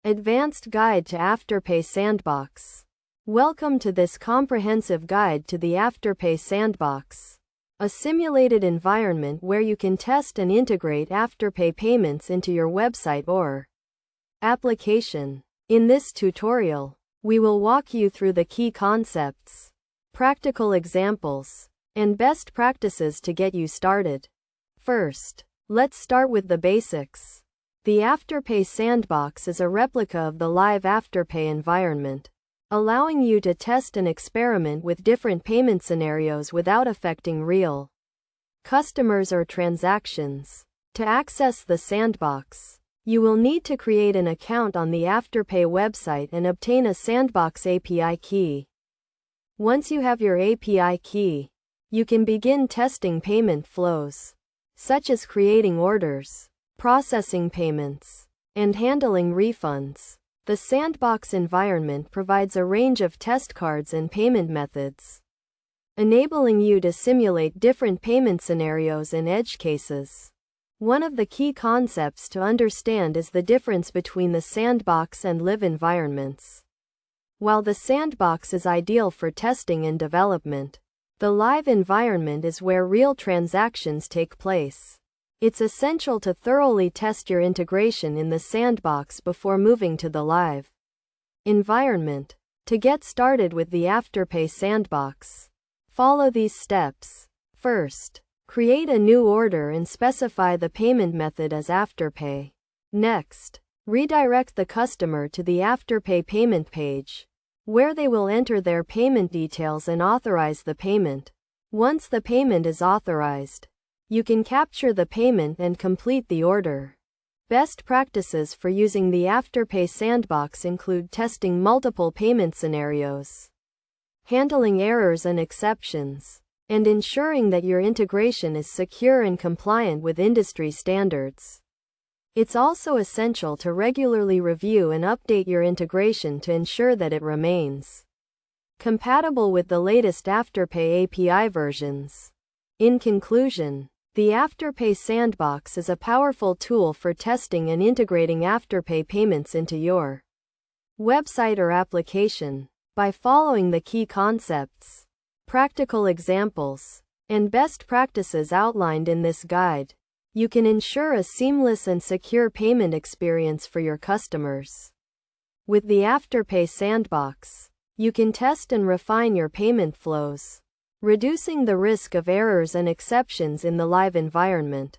Advanced Guide to Afterpay Sandbox. Welcome to this comprehensive guide to the Afterpay Sandbox, a simulated environment where you can test and integrate Afterpay payments into your website or application. In this tutorial, we will walk you through the key concepts, practical examples, and best practices to get you started. First, let's start with the basics. The Afterpay Sandbox is a replica of the live Afterpay environment, allowing you to test and experiment with different payment scenarios without affecting real customers or transactions. To access the Sandbox, you will need to create an account on the Afterpay website and obtain a Sandbox API key. Once you have your API key, you can begin testing payment flows, such as creating orders, processing payments, and handling refunds. The Sandbox environment provides a range of test cards and payment methods, enabling you to simulate different payment scenarios and edge cases. One of the key concepts to understand is the difference between the Sandbox and live environments. While the Sandbox is ideal for testing and development, the live environment is where real transactions take place. It's essential to thoroughly test your integration in the Sandbox before moving to the live environment. To get started with the Afterpay Sandbox, follow these steps. First, create a new order and specify the payment method as Afterpay. Next, redirect the customer to the Afterpay payment page, where they will enter their payment details and authorize the payment. Once the payment is authorized, you can capture the payment and complete the order. Best practices for using the Afterpay Sandbox include testing multiple payment scenarios, handling errors and exceptions, and ensuring that your integration is secure and compliant with industry standards. It's also essential to regularly review and update your integration to ensure that it remains compatible with the latest Afterpay API versions. In conclusion, the Afterpay Sandbox is a powerful tool for testing and integrating Afterpay payments into your website or application. By following the key concepts, practical examples, and best practices outlined in this guide, you can ensure a seamless and secure payment experience for your customers. With the Afterpay Sandbox, you can test and refine your payment flows, reducing the risk of errors and exceptions in the live environment.